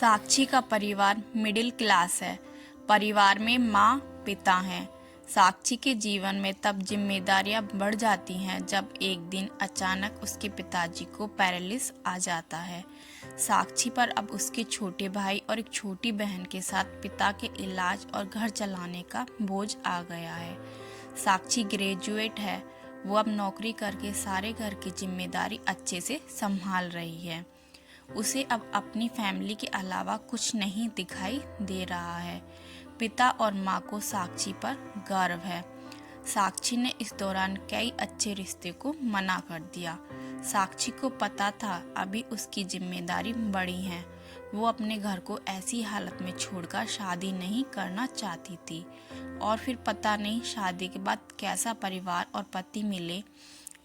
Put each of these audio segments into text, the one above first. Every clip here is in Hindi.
साक्षी का परिवार मिडिल क्लास है। परिवार में माँ पिता हैं। साक्षी के जीवन में तब जिम्मेदारियां बढ़ जाती हैं जब एक दिन अचानक उसके पिताजी को पैरालिसिस आ जाता है। साक्षी पर अब उसके छोटे भाई और एक छोटी बहन के साथ पिता के इलाज और घर चलाने का बोझ आ गया है। साक्षी ग्रेजुएट है। वो अब नौकरी करके सारे घर की जिम्मेदारी अच्छे से संभाल रही है। उसे अब अपनी फैमिली के अलावा कुछ नहीं दिखाई दे रहा है। पिता और माँ को साक्षी पर गर्व है। साक्षी ने इस दौरान कई अच्छे रिश्ते को मना कर दिया। साक्षी को पता था अभी उसकी जिम्मेदारी बड़ी है। वो अपने घर को ऐसी हालत में छोड़कर शादी नहीं करना चाहती थी। और फिर पता नहीं शादी के बाद कैसा परिवार और पति मिले।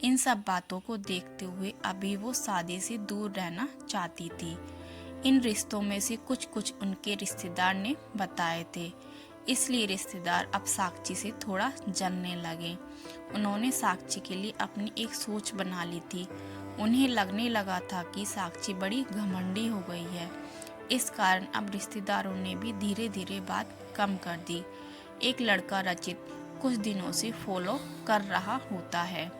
इन सब बातों को देखते हुए अभी वो शादी से दूर रहना चाहती थी। इन रिश्तों में से कुछ कुछ उनके रिश्तेदार ने बताए थे, इसलिए रिश्तेदार अब साक्षी से थोड़ा जलने लगे। उन्होंने साक्षी के लिए अपनी एक सोच बना ली थी। उन्हें लगने लगा था कि साक्षी बड़ी घमंडी हो गई है। इस कारण अब रिश्तेदारों ने भी धीरे धीरे बात कम कर दी। एक लड़का रचित कुछ दिनों से फॉलो कर रहा होता है।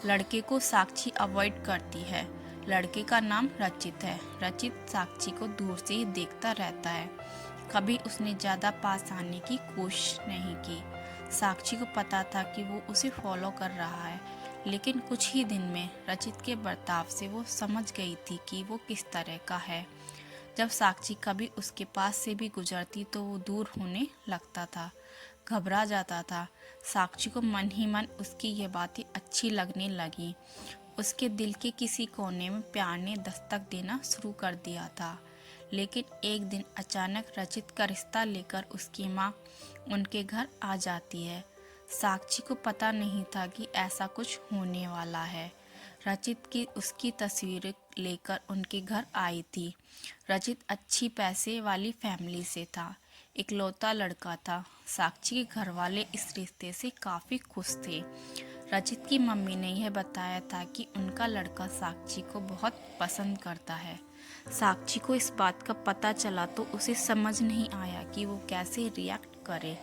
लड़के को साक्षी अवॉइड करती है। लड़के का नाम रचित है। रचित साक्षी को दूर से ही देखता रहता है। कभी उसने ज़्यादा पास आने की कोशिश नहीं की। साक्षी को पता था कि वो उसे फॉलो कर रहा है, लेकिन कुछ ही दिन में रचित के बर्ताव से वो समझ गई थी कि वो किस तरह का है। जब साक्षी कभी उसके पास से भी गुजरती तो वो दूर होने लगता था, घबरा जाता था। साक्षी को मन ही मन उसकी ये बातें अच्छी लगने लगी। उसके दिल के किसी कोने में प्यार ने दस्तक देना शुरू कर दिया था। लेकिन एक दिन अचानक रचित का रिश्ता लेकर उसकी माँ उनके घर आ जाती है। साक्षी को पता नहीं था कि ऐसा कुछ होने वाला है। रचित की उसकी तस्वीरें लेकर उनके घर आई थी। रचित अच्छी पैसे वाली फैमिली से था, इकलौता लड़का था। साक्षी के घर वाले इस रिश्ते से काफ़ी खुश थे। रचित की मम्मी ने यह बताया था कि उनका लड़का साक्षी को बहुत पसंद करता है। साक्षी को इस बात का पता चला तो उसे समझ नहीं आया कि वो कैसे रिएक्ट करे।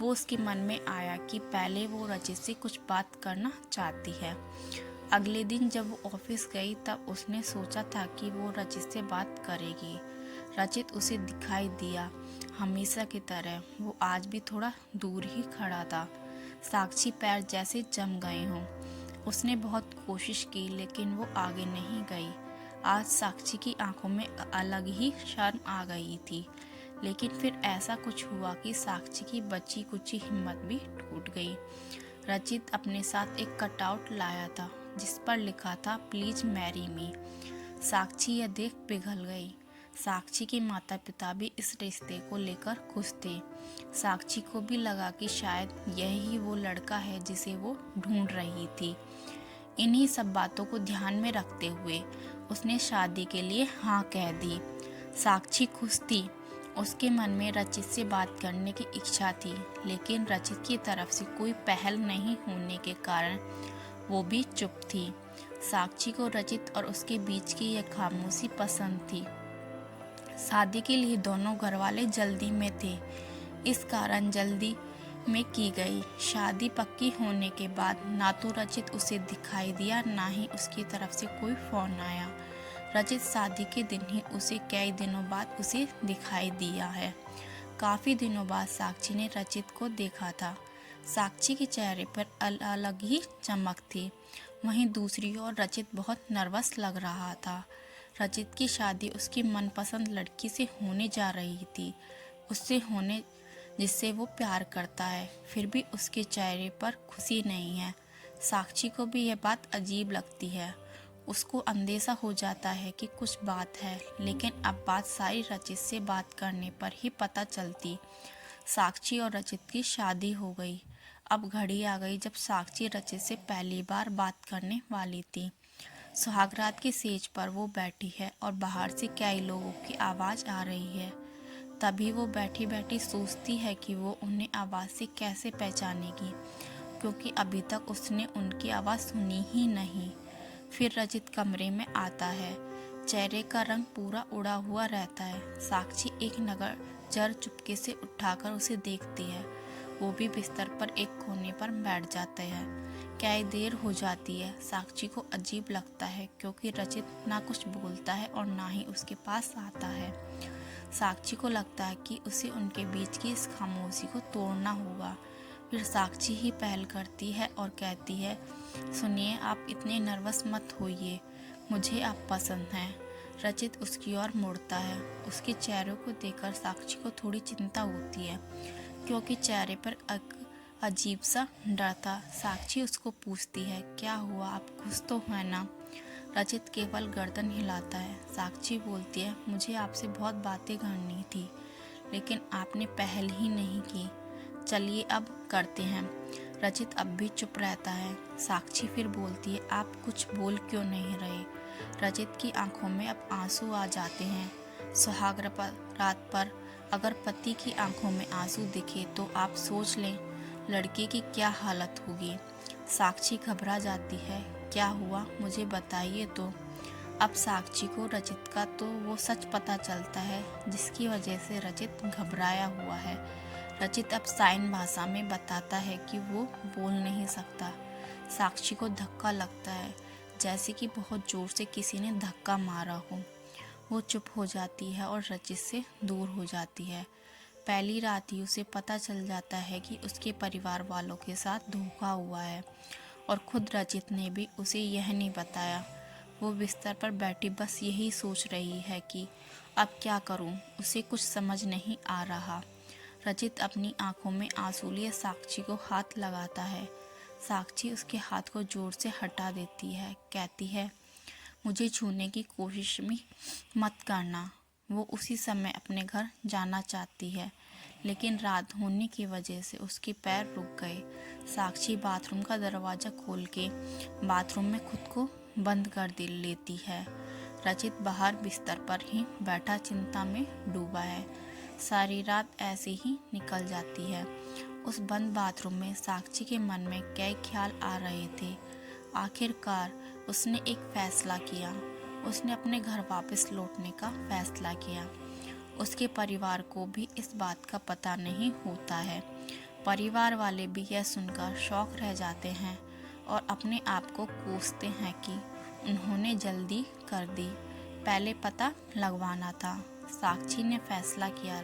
वो उसके मन में आया कि पहले वो रचित से कुछ बात करना चाहती है। अगले दिन जब वो ऑफिस गई तब उसने सोचा था कि वो रचित से बात करेगी। रचित उसे दिखाई दिया। हमेशा की तरह वो आज भी थोड़ा दूर ही खड़ा था। साक्षी पैर जैसे जम गए हों। उसने बहुत कोशिश की लेकिन वो आगे नहीं गई। आज साक्षी की आंखों में अलग ही शर्म आ गई थी। लेकिन फिर ऐसा कुछ हुआ कि साक्षी की बची कुची हिम्मत भी टूट गई। रचित अपने साथ एक कटआउट लाया था जिस पर लिखा था, प्लीज मैरी मी। साक्षी यह देख पिघल गई। साक्षी के माता पिता भी इस रिश्ते को लेकर खुश थे। साक्षी को भी लगा कि शायद यही वो लड़का है जिसे वो ढूंढ रही थी। इन्हीं सब बातों को ध्यान में रखते हुए उसने शादी के लिए हाँ कह दी। साक्षी खुश थी। उसके मन में रचित से बात करने की इच्छा थी, लेकिन रचित की तरफ से कोई पहल नहीं होने के कारण वो भी चुप थी। साक्षी को रचित और उसके बीच की यह खामोशी पसंद थी। शादी के लिए दोनों घरवाले जल्दी में थे, इस कारण जल्दी में की गई शादी पक्की होने के बाद ना तो रचित उसे दिखाई दिया, ना ही उसकी तरफ से कोई फोन आया। रचित शादी के दिन ही उसे कई दिनों बाद उसे दिखाई दिया है। काफ़ी दिनों बाद साक्षी ने रचित को देखा था। साक्षी के चेहरे पर अलग ही चमक थी। वहीं दूसरी ओर रचित बहुत नर्वस लग रहा था। रचित की शादी उसकी मनपसंद लड़की से होने जा रही थी, उससे होने जिससे वो प्यार करता है। फिर भी उसके चेहरे पर खुशी नहीं है। साक्षी को भी यह बात अजीब लगती है। उसको अंदेशा हो जाता है कि कुछ बात है, लेकिन अब बात सारी रचित से बात करने पर ही पता चलती। साक्षी और रचित की शादी हो गई। अब घड़ी आ गई जब साक्षी रचित से पहली बार बात करने वाली थी। सुहागरात की सेज पर वो बैठी है और बाहर से कई लोगों की आवाज़ आ रही है। तभी वो बैठी बैठी सोचती है कि वो उन्हें आवाज़ से कैसे पहचानेगी, क्योंकि अभी तक उसने उनकी आवाज़ सुनी ही नहीं। फिर रचित कमरे में आता है। चेहरे का रंग पूरा उड़ा हुआ रहता है। साक्षी एक नजर चुपके से उठाकर उसे देखती है। वो भी बिस्तर पर एक कोने पर बैठ जाते हैं। क्या ही देर हो जाती है। साक्षी को अजीब लगता है क्योंकि रचित ना कुछ बोलता है और ना ही उसके पास आता है। साक्षी को लगता है कि उसे उनके बीच की इस खामोशी को तोड़ना होगा। फिर साक्षी ही पहल करती है और कहती है, सुनिए, आप इतने नर्वस मत होइए, मुझे आप पसंद हैं। रचित उसकी ओर मुड़ता है। उसके चेहरे को देखकर साक्षी को थोड़ी चिंता होती है क्योंकि चेहरे पर अजीब सा डर था। साक्षी उसको पूछती है, क्या हुआ, आप खुश तो हैं ना? रचित केवल गर्दन हिलाता है। साक्षी बोलती है, मुझे आपसे बहुत बातें करनी थी लेकिन आपने पहल ही नहीं की। चलिए अब करते हैं। रचित अब भी चुप रहता है। साक्षी फिर बोलती है, आप कुछ बोल क्यों नहीं रहे? रचित की आंखों में अब आंसू आ जाते हैं। सुहाग रात पर अगर पति की आंखों में आंसू दिखे तो आप सोच लें लड़के की क्या हालत होगी। साक्षी घबरा जाती है। क्या हुआ, मुझे बताइए तो। अब साक्षी को रचित का तो वो सच पता चलता है जिसकी वजह से रचित घबराया हुआ है। रचित अब साइन भाषा में बताता है कि वो बोल नहीं सकता। साक्षी को धक्का लगता है, जैसे कि बहुत जोर से किसी ने धक्का मारा हो। वो चुप हो जाती है और रचित से दूर हो जाती है। पहली रात ही उसे पता चल जाता है कि उसके परिवार वालों के साथ धोखा हुआ है और खुद रचित ने भी उसे यह नहीं बताया। वो बिस्तर पर बैठी बस यही सोच रही है कि अब क्या करूं, उसे कुछ समझ नहीं आ रहा। रचित अपनी आंखों में आंसू लिए साक्षी को हाथ लगाता है। साक्षी उसके हाथ को जोर से हटा देती है, कहती है, मुझे छूने की कोशिश भी मत करना। वो उसी समय अपने घर जाना चाहती है लेकिन रात होने की वजह से उसके पैर रुक गए। साक्षी बाथरूम का दरवाज़ा खोल के बाथरूम में खुद को बंद कर लेती है। रचित बाहर बिस्तर पर ही बैठा चिंता में डूबा है। सारी रात ऐसे ही निकल जाती है। उस बंद बाथरूम में साक्षी के मन में कई ख्याल आ रहे थे। आखिरकार उसने एक फैसला किया। उसने अपने घर वापस लौटने का फैसला किया। उसके परिवार को भी इस बात का पता नहीं होता है। परिवार वाले भी यह सुनकर शौक रह जाते हैं और अपने आप को कोसते हैं कि उन्होंने जल्दी कर दी, पहले पता लगवाना था। साक्षी ने फैसला किया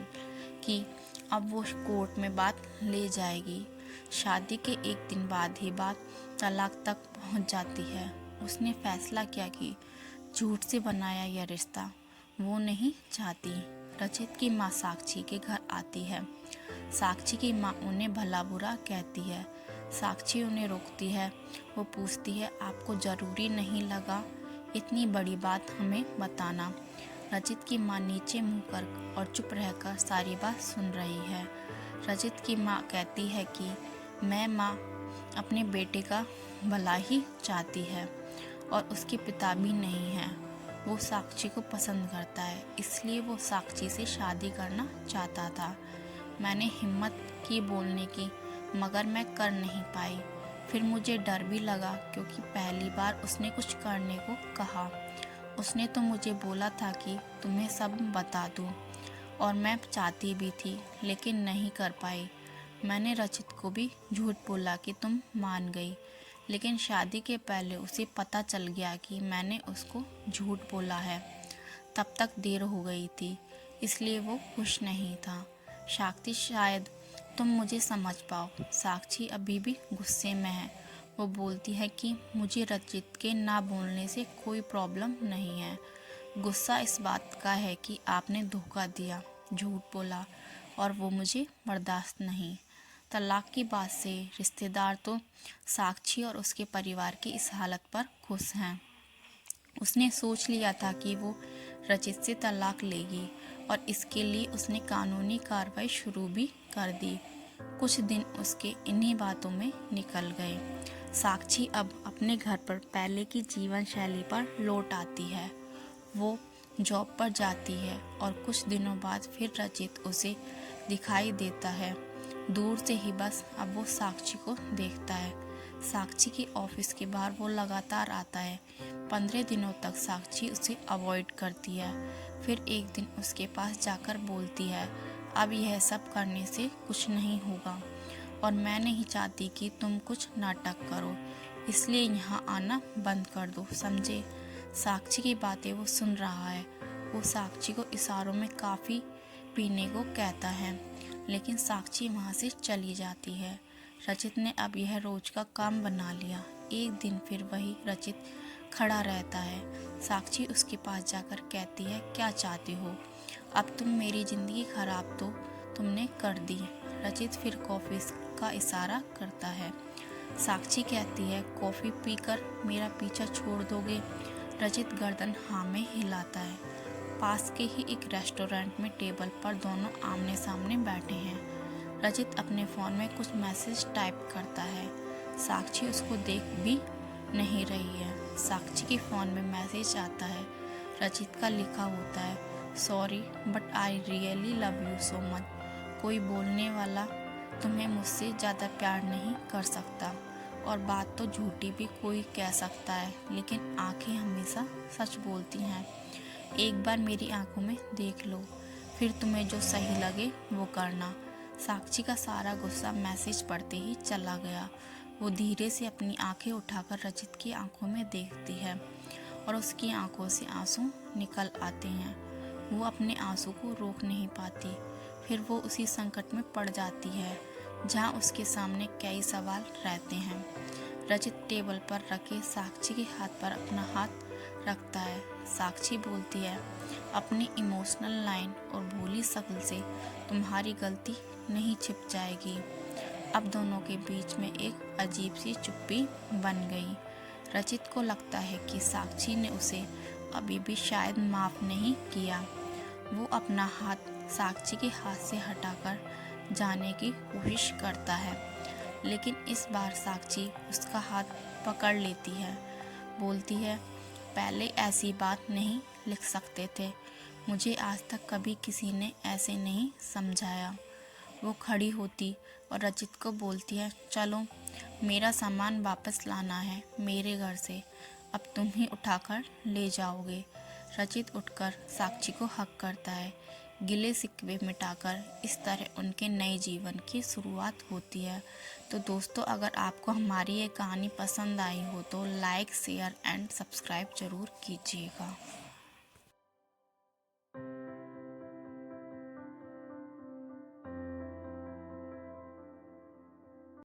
कि अब वो कोर्ट में बात ले जाएगी। शादी के एक दिन बाद ही बात तलाक तक पहुंच जाती है। उसने फैसला किया कि झूठ से बनाया यह रिश्ता वो नहीं चाहती। रचित की माँ साक्षी के घर आती है। साक्षी की माँ उन्हें भला बुरा कहती है। साक्षी उन्हें रोकती है। वो पूछती है, आपको ज़रूरी नहीं लगा इतनी बड़ी बात हमें बताना? रचित की माँ नीचे मुँह कर और चुप रहकर सारी बात सुन रही है। रचित की माँ कहती है कि मैं माँ अपने बेटे का भला ही चाहती है और उसके पिता भी नहीं हैं। वो साक्षी को पसंद करता है, इसलिए वो साक्षी से शादी करना चाहता था। मैंने हिम्मत की बोलने की, मगर मैं कर नहीं पाई। फिर मुझे डर भी लगा क्योंकि पहली बार उसने कुछ करने को कहा। उसने तो मुझे बोला था कि तुम्हें सब बता दूँ, और मैं चाहती भी थी लेकिन नहीं कर पाई। मैंने रचित को भी झूठ बोला कि तुम मान गई, लेकिन शादी के पहले उसे पता चल गया कि मैंने उसको झूठ बोला है। तब तक देर हो गई थी, इसलिए वो खुश नहीं था। साक्षी, शायद तुम मुझे समझ पाओ। साक्षी अभी भी गुस्से में है। वो बोलती है कि मुझे रचित के ना बोलने से कोई प्रॉब्लम नहीं है। गुस्सा इस बात का है कि आपने धोखा दिया, झूठ बोला, और वो मुझे बर्दाश्त नहीं। तलाक की बात से रिश्तेदार तो साक्षी और उसके परिवार की इस हालत पर खुश हैं। उसने सोच लिया था कि वो रचित से तलाक लेगी और इसके लिए उसने कानूनी कार्रवाई शुरू भी कर दी। कुछ दिन उसके इन्हीं बातों में निकल गए। साक्षी अब अपने घर पर पहले की जीवन शैली पर लौट आती है। वो जॉब पर जाती है और कुछ दिनों बाद फिर रचित उसे दिखाई देता है। दूर से ही बस अब वो साक्षी को देखता है। साक्षी के ऑफिस के बाहर वो लगातार आता है। 15 दिनों तक साक्षी उसे अवॉइड करती है। फिर एक दिन उसके पास जाकर बोलती है, अब यह सब करने से कुछ नहीं होगा और मैं नहीं चाहती कि तुम कुछ नाटक करो, इसलिए यहाँ आना बंद कर दो, समझे। साक्षी की बातें वो सुन रहा है। वो साक्षी को इशारों में काफ़ी पीने को कहता है, लेकिन साक्षी वहाँ से चली जाती है। रचित ने अब यह रोज का काम बना लिया। एक दिन फिर वही रचित खड़ा रहता है। साक्षी उसके पास जाकर कहती है, क्या चाहती हो? अब तुम मेरी ज़िंदगी खराब तो तुमने कर दी। रचित फिर कॉफ़ी का इशारा करता है। साक्षी कहती है, कॉफ़ी पीकर मेरा पीछा छोड़ दोगे? रचित गर्दन हाँ में हिलाता है। पास के ही एक रेस्टोरेंट में टेबल पर दोनों आमने सामने बैठे हैं। रचित अपने फ़ोन में कुछ मैसेज टाइप करता है। साक्षी उसको देख भी नहीं रही है। साक्षी के फ़ोन में मैसेज आता है। रचित का लिखा होता है, sorry but I really love you so much. कोई बोलने वाला तुम्हें मुझसे ज़्यादा प्यार नहीं कर सकता, और बात तो झूठी भी कोई कह सकता है, लेकिन आंखें हमेशा सच बोलती हैं। एक बार मेरी आंखों में देख लो, फिर तुम्हें जो सही लगे वो करना। साक्षी का सारा गुस्सा मैसेज पढ़ते ही चला गया। वो धीरे से अपनी आंखें उठाकर रचित की आंखों में देखती है और उसकी आंखों से आंसू निकल आते हैं। वो अपने आंसू को रोक नहीं पाती। फिर वो उसी संकट में पड़ जाती है जहाँ उसके सामने कई सवाल रहते हैं। रचित टेबल पर रखे साक्षी के हाथ पर अपना हाथ रखता है। साक्षी बोलती है, अपनी इमोशनल लाइन और भोली शक्ल से तुम्हारी गलती नहीं छिप जाएगी। अब दोनों के बीच में एक अजीब सी चुप्पी बन गई। रचित को लगता है कि साक्षी ने उसे अभी भी शायद माफ़ नहीं किया। वो अपना हाथ साक्षी के हाथ से हटाकर जाने की कोशिश करता है, लेकिन इस बार साक्षी उसका हाथ पकड़ लेती है। बोलती है, पहले ऐसी बात नहीं लिख सकते थे, मुझे आज तक कभी किसी ने ऐसे नहीं समझाया। वो खड़ी होती और रचित को बोलती है, चलो मेरा सामान वापस लाना है मेरे घर से, अब तुम ही उठाकर ले जाओगे। रचित उठकर साक्षी को हक करता है। गिले शिकवे मिटाकर इस तरह उनके नए जीवन की शुरुआत होती है। तो दोस्तों, अगर आपको हमारी ये कहानी पसंद आई हो तो लाइक, शेयर एंड सब्सक्राइब ज़रूर कीजिएगा।